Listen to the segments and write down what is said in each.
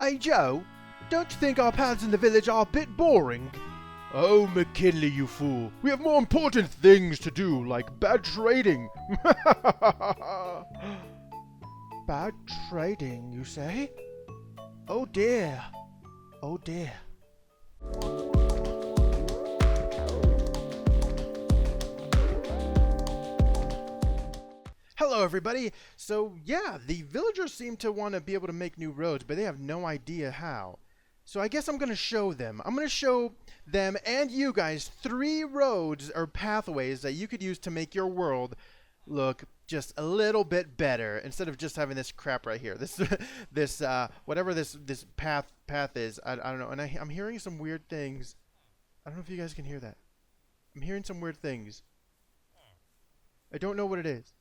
Hey Joe, don't you think our paths in the village are a bit boring? Oh, McKinley, you fool. We have more important things to do, like bad trading. Bad trading, you say? Oh dear. Oh dear. Hello everybody! So yeah, the villagers seem to want to be able to make new roads, but they have no idea how. So I guess I'm going to show them. I'm going to show them and you guys 3 roads or pathways that you could use to make your world look just a little bit better instead of just having this crap right here. This whatever this path is. I don't know. And I'm hearing some weird things. I don't know if you guys can hear that. I'm hearing some weird things. I don't know what it is.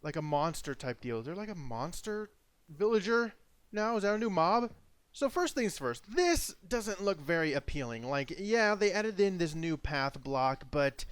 Like a monster type deal. Is there like a monster villager now? Is that a new mob? So first things first, this doesn't look very appealing. Like, yeah, they added in this new path block, but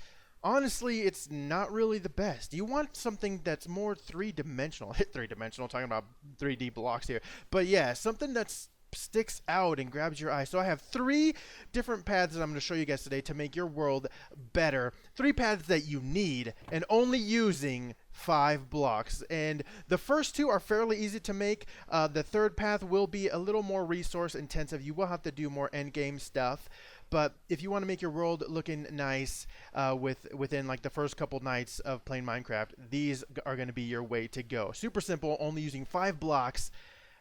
honestly, it's not really the best. You want something that's more three-dimensional. Three-dimensional, talking about 3D blocks here. But yeah, something that's sticks out and grabs your eye. So I have 3 different paths that I'm going to show you guys today to make your world better. 3 paths that you need and only using 5 blocks. And the first 2 are fairly easy to make. The third path will be a little more resource intensive. You will have to do more end game stuff. But if you want to make your world looking nice within like the first couple nights of playing Minecraft, these are going to be your way to go. Super simple, only using 5 blocks.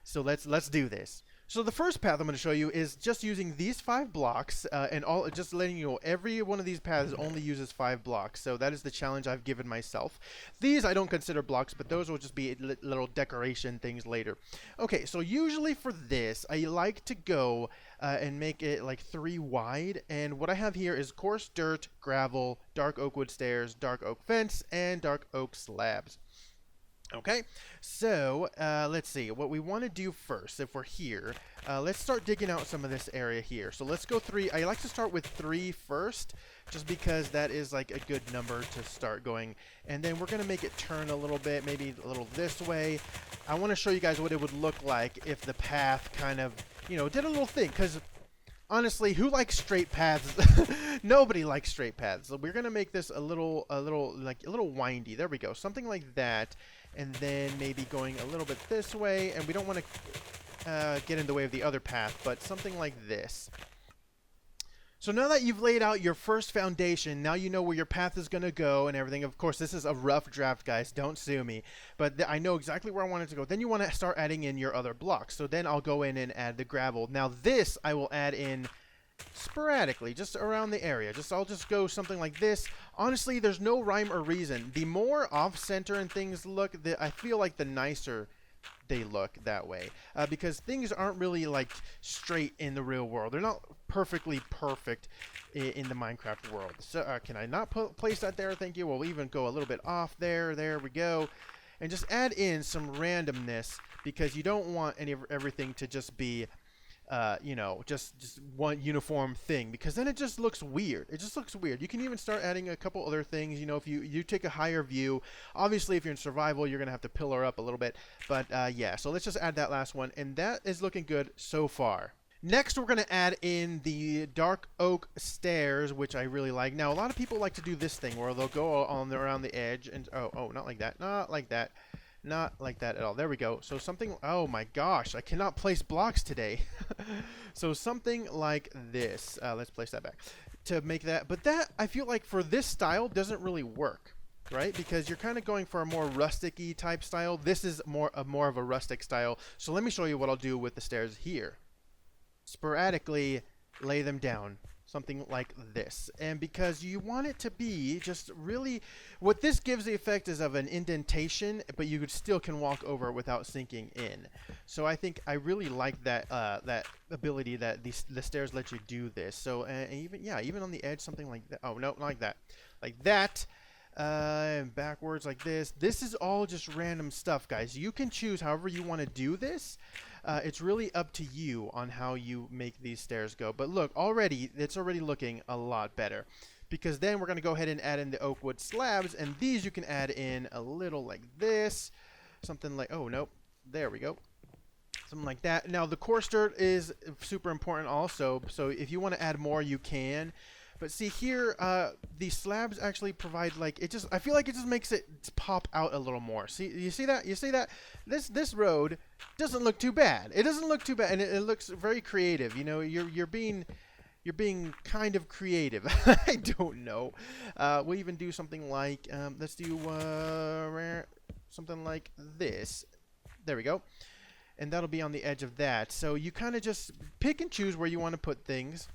So let's do this. So the first path I'm going to show you is just using these 5 blocks and just letting you know every one of these paths only uses 5 blocks. So that is the challenge I've given myself. These I don't consider blocks, but those will just be little decoration things later. Okay, so usually for this, I like to go and make it like 3 wide. And what I have here is coarse dirt, gravel, dark oak wood stairs, dark oak fence, and dark oak slabs. Okay, so let's see what we want to do first. If we're here, let's start digging out some of this area here. So let's go 3. I like to start with 3 first, just because that is like a good number to start going. And then we're going to make it turn a little bit, maybe a little this way. I want to show you guys what it would look like if the path kind of, you know, did a little thing. Because honestly, who likes straight paths? Nobody likes straight paths. So we're going to make this a little windy. There we go. Something like that. And then maybe going a little bit this way, and we don't want to get in the way of the other path, but something like this. So now that you've laid out your first foundation, now you know where your path is going to go and everything. Of course, this is a rough draft, guys. Don't sue me. But I know exactly where I want it to go. Then you want to start adding in your other blocks. So then I'll go in and add the gravel. Now this I will add in sporadically, just around the area. I'll just go something like this. Honestly, there's no rhyme or reason. The more off-center and things look, I feel like the nicer they look that way, because things aren't really like straight in the real world. They're not perfectly perfect in the Minecraft world. So can I not place that there? Thank you. We'll even go a little bit off there. There we go. And just add in some randomness, because you don't want everything to just be you know, just one uniform thing, because then it just looks weird. It just looks weird. You can even start adding a couple other things. You know, if you take a higher view, obviously if you're in survival, you're gonna have to pillar up a little bit. But yeah, so let's just add that last one, and that is looking good so far. Next, we're going to add in the dark oak stairs, which I really like. Now, a lot of people like to do this thing where they'll go around the edge and oh, not like that, not like that. Not like that at all. There we go. So something, oh my gosh, I cannot place blocks today. So something like this. Let's place that back to make that. But that, I feel like for this style, doesn't really work, right? Because you're kind of going for a more rustic-y type style. This is more of a rustic style. So let me show you what I'll do with the stairs here. Sporadically lay them down. Something like this. And because you want it to be just really, what this gives the effect is of an indentation, but you still can walk over it without sinking in. So I think I really like that that ability that the stairs let you do this. So even on the edge, something like that. Oh no, not like that, like that. And backwards like this. This is all just random stuff, guys. You can choose however you want to do this. It's really up to you on how you make these stairs go. But look, it's already looking a lot better. Because then we're going to go ahead and add in the oak wood slabs. And these you can add in a little like this. Something like, oh, nope. There we go. Something like that. Now the coarse dirt is super important also, so if you want to add more you can. But see here, these slabs actually provide like, it just, I feel like it just makes it pop out a little more. See, you see that? You see that? This road doesn't look too bad. It doesn't look too bad, and it looks very creative. You know, you're being kind of creative. I don't know. We'll even do something like, let's do something like this. There we go. And that'll be on the edge of that. So you kind of just pick and choose where you want to put things,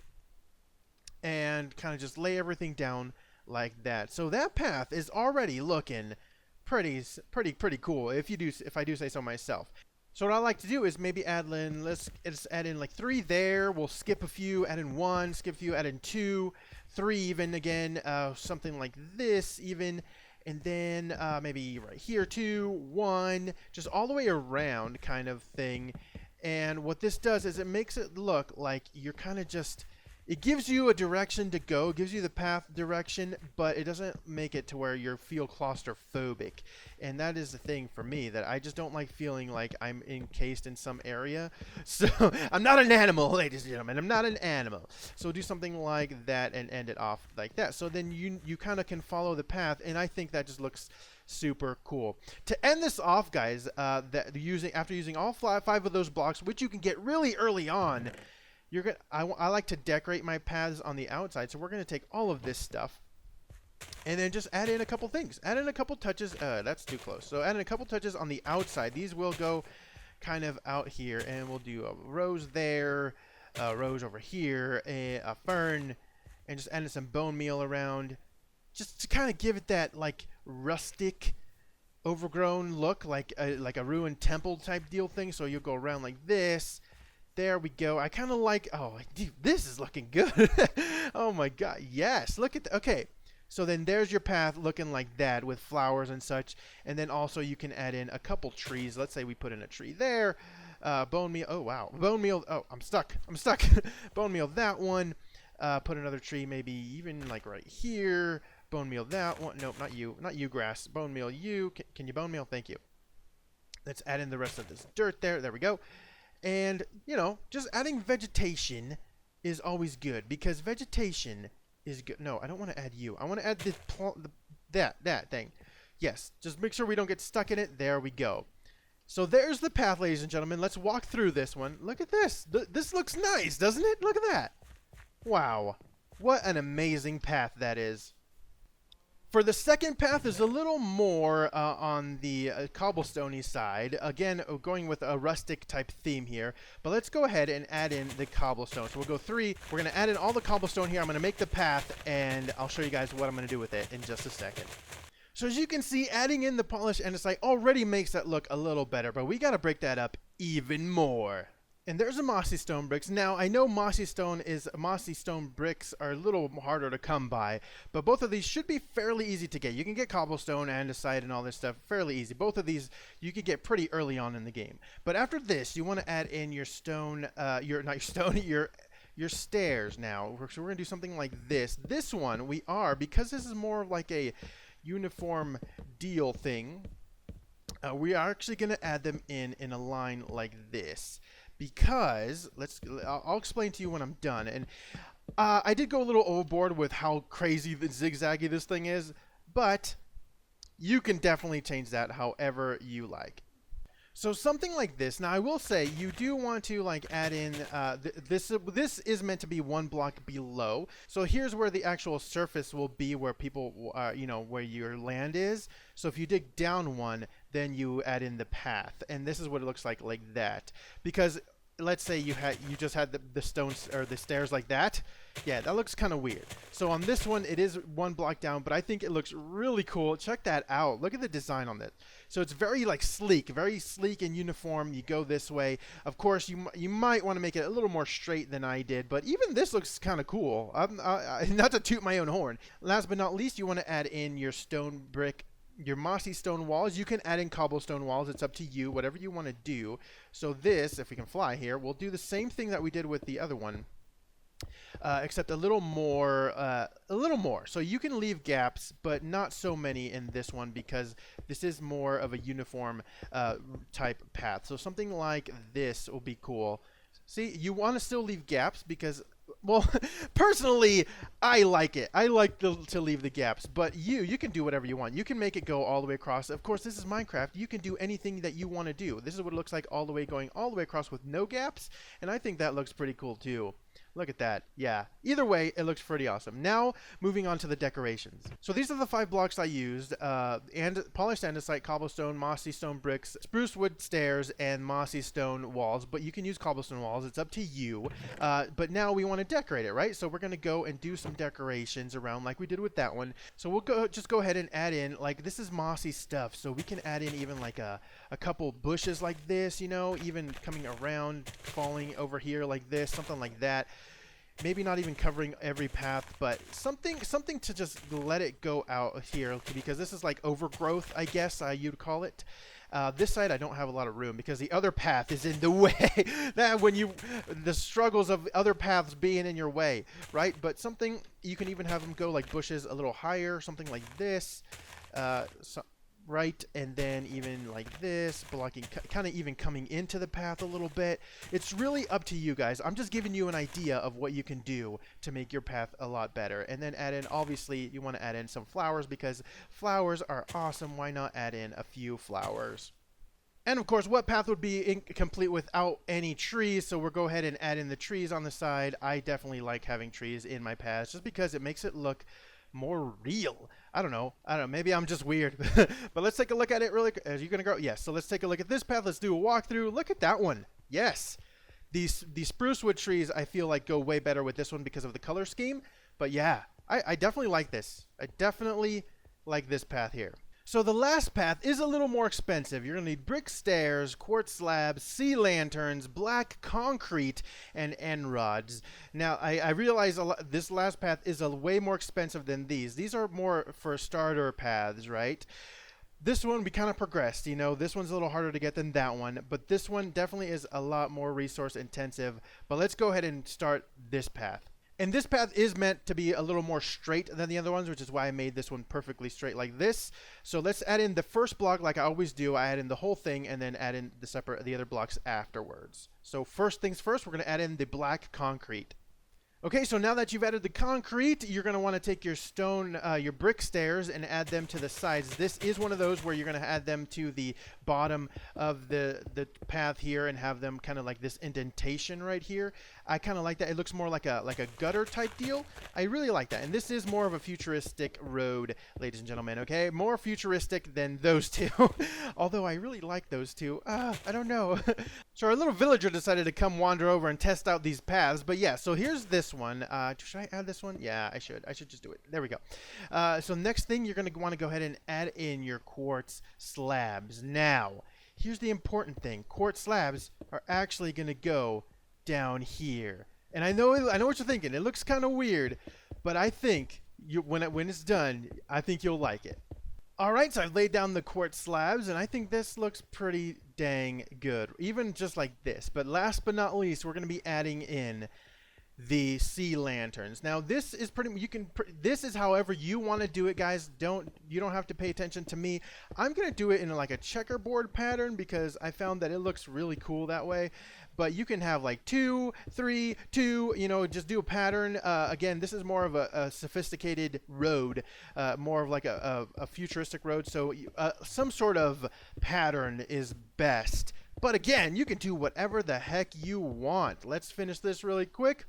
and kind of just lay everything down like that. So that path is already looking pretty cool, if I do say so myself. So what I like to do is maybe add in, let's add in like 3 there. We'll skip a few, add in 1, skip a few, add in 2, 3 even again, something like this even. And then maybe right here 2, 1, just all the way around kind of thing. And what this does is it makes it look like you're kind of just, it gives you a direction to go, gives you the path direction, but it doesn't make it to where you feel claustrophobic. And that is the thing for me, that I just don't like feeling like I'm encased in some area. So I'm not an animal, ladies and gentlemen. I'm not an animal. So do something like that and end it off like that. So then you kind of can follow the path, and I think that just looks super cool. To end this off, guys, after using all 5 of those blocks, which you can get really early on, I like to decorate my paths on the outside, so we're going to take all of this stuff and then just add in a couple things. Add in a couple touches. That's too close. So add in a couple touches on the outside. These will go kind of out here, and we'll do a rose there, a rose over here, a fern, and just add in some bone meal around, just to kind of give it that like rustic, overgrown look, like a ruined temple type deal thing. So you'll go around like this. There we go. I kind of like, oh, dude, this is looking good. Oh my God. Yes. Look at okay. So then there's your path looking like that with flowers and such. And then also you can add in a couple trees. Let's say we put in a tree there. Bone meal. Oh, wow. Bone meal. Oh, I'm stuck. Bone meal, that one. Put another tree maybe even like right here. Bone meal, that one. Nope, not you. Not you, grass. Bone meal, you. Can you bone meal? Thank you. Let's add in the rest of this dirt there. There we go. And, you know, just adding vegetation is always good, because vegetation is good. No, I don't want to add you. I want to add that thing. Yes, just make sure we don't get stuck in it. There we go. So there's the path, ladies and gentlemen. Let's walk through this one. Look at this. This looks nice, doesn't it? Look at that. Wow. What an amazing path that is. For the second path is a little more on the cobblestoney side. Again, going with a rustic type theme here. But let's go ahead and add in the cobblestone. So we'll go 3. We're going to add in all the cobblestone here. I'm going to make the path, and I'll show you guys what I'm going to do with it in just a second. So as you can see, adding in the polish andesite already makes that look a little better. But we got to break that up even more. And there's a mossy stone bricks. Now, I know mossy stone bricks are a little harder to come by, but both of these should be fairly easy to get. You can get cobblestone, andesite, and all this stuff fairly easy. Both of these you could get pretty early on in the game. But after this, you want to add in your stone, your stairs now. So we're going to do something like this. This one, because this is more like a uniform deal thing, we are actually going to add them in a line like this. Because I'll explain to you when I'm done. And I did go a little overboard with how crazy zigzaggy this thing is, but you can definitely change that however you like. So something like this. Now I will say you do want to like add in this is meant to be 1 block below. So here's where the actual surface will be, where people where your land is. So if you dig down 1, then you add in the path, and this is what it looks like that. Because let's say you just had the stones or the stairs like that. Yeah, that looks kind of weird. So on this one, it is 1 block down, but I think it looks really cool. Check that out. Look at the design on this. So it's very sleek and uniform. You go this way. Of course, you might want to make it a little more straight than I did, but even this looks kind of cool. Not to toot my own horn. Last but not least, you want to add in your stone brick, your mossy stone walls. You can add in cobblestone walls. It's up to you, whatever you want to do. So this, if we can fly here, we'll do the same thing that we did with the other one. except a little more, So you can leave gaps, but not so many in this one because this is more of a uniform type path. So something like this will be cool. See, you want to still leave gaps because, well, personally, I like it. I like to leave the gaps, but you can do whatever you want. You can make it go all the way across. Of course, this is Minecraft. You can do anything that you want to do. This is what it looks like going all the way across with no gaps, and I think that looks pretty cool too. Look at that. Yeah. Either way, it looks pretty awesome. Now, moving on to the decorations. So these are the 5 blocks I used. And polished andesite, cobblestone, mossy stone bricks, spruce wood stairs, and mossy stone walls. But you can use cobblestone walls. It's up to you. But now we want to decorate it, right? So we're going to go and do some decorations around like we did with that one. So we'll just go ahead and add in, like, this is mossy stuff. So we can add in even like a couple bushes like this, you know, even coming around, falling over here like this, something like that. Maybe not even covering every path, but something to just let it go out here, because this is like overgrowth, I guess you'd call it. This side I don't have a lot of room because the other path is in the way. The struggles of other paths being in your way, right? But something you can even have them go like bushes a little higher, something like this. Right, and then even like this, blocking, kind of even coming into the path a little bit. It's really up to you guys. I'm just giving you an idea of what you can do to make your path a lot better. And then add in, obviously, you want to add in some flowers because flowers are awesome. Why not add in a few flowers? And of course, what path would be incomplete without any trees? So we'll go ahead and add in the trees on the side. I definitely like having trees in my paths just because it makes it look more real. I don't know. Maybe I'm just weird. But let's take a look at it really. Are you going to go? Yes. So let's take a look at this path. Let's do a walkthrough. Look at that one. Yes. These spruce wood trees, I feel like, go way better with this one because of the color scheme. But yeah, I definitely like this. I definitely like this path here. So the last path is a little more expensive. You're going to need brick stairs, quartz slabs, sea lanterns, black concrete, and end rods. Now, I realize this last path is way more expensive than these. These are more for starter paths, right? This one, we kind of progressed, you know. This one's a little harder to get than that one, but this one definitely is a lot more resource intensive. But let's go ahead and start this path. And this path is meant to be a little more straight than the other ones, which is why I made this one perfectly straight like this. So let's add in the first block like I always do. I add in the whole thing and then add in the other blocks afterwards. So first things first, we're going to add in the black concrete. Okay, so now that you've added the concrete, you're going to want to take your your brick stairs and add them to the sides. This is one of those where you're going to add them to the bottom of the path here and have them kind of like this indentation right here. I kind of like that. It looks more like a gutter type deal. I really like that. And this is more of a futuristic road, ladies and gentlemen, okay? More futuristic than those two. Although I really like those two. I don't know. So our little villager decided to come wander over and test out these paths. But yeah, so here's this one. Should I add this one? Yeah, I should. I should just do it. There we go. So next thing, you're going to want to go ahead and add in your quartz slabs. Now, here's the important thing. Quartz slabs are actually going to go down here. And I know what you're thinking. It looks kind of weird, but I think when it's done, I think you'll like it. All right, so I've laid down the quartz slabs, and I think this looks pretty dang good, even just like this. But last but not least, we're going to be adding in the sea lanterns. Now this is this is however you want to do it, guys. You don't have to pay attention to me. I'm gonna do it in like a checkerboard pattern because I found that it looks really cool that way. But you can have like 2, 3, 2, you know, just do a pattern. Again, this is more of a sophisticated road, more of like a futuristic road. So some sort of pattern is best. But again, you can do whatever the heck you want. Let's finish this really quick.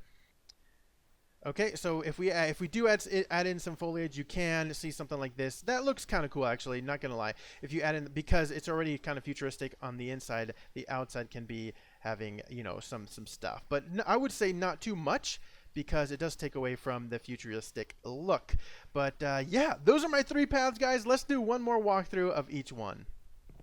Okay, so if we do add in some foliage, you can see something like this. That looks kind of cool, actually. Not gonna lie. If you add in, because it's already kind of futuristic on the inside, the outside can be having, you know, some stuff. But I would say not too much, because it does take away from the futuristic look. But yeah, those are my 3 paths, guys. Let's do one more walkthrough of each one.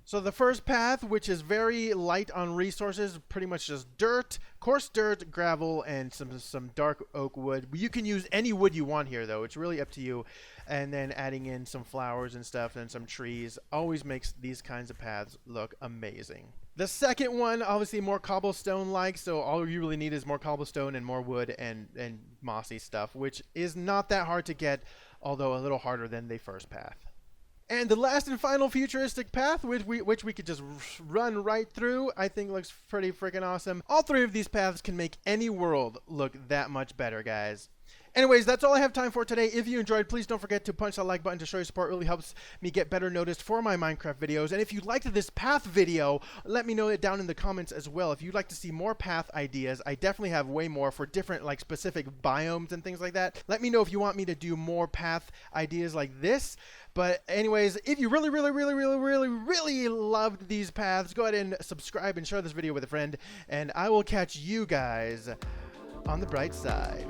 So the first path, which is very light on resources, pretty much just dirt, coarse dirt, gravel, and some dark oak wood. You can use any wood you want here, though. It's really up to you. And then adding in some flowers and stuff and some trees always makes these kinds of paths look amazing. The second one, obviously more cobblestone-like, so all you really need is more cobblestone and more wood and mossy stuff, which is not that hard to get, although a little harder than the first path. And the last and final futuristic path, which we could just run right through, I think looks pretty freaking awesome. All three of these paths can make any world look that much better, guys. Anyways, that's all I have time for today. If you enjoyed, please don't forget to punch that like button to show your support. It really helps me get better noticed for my Minecraft videos. And if you liked this path video, let me know it down in the comments as well. If you'd like to see more path ideas, I definitely have way more for different like specific biomes and things like that. Let me know if you want me to do more path ideas like this. But anyways, if you really loved these paths, go ahead and subscribe and share this video with a friend. And I will catch you guys on the bright side.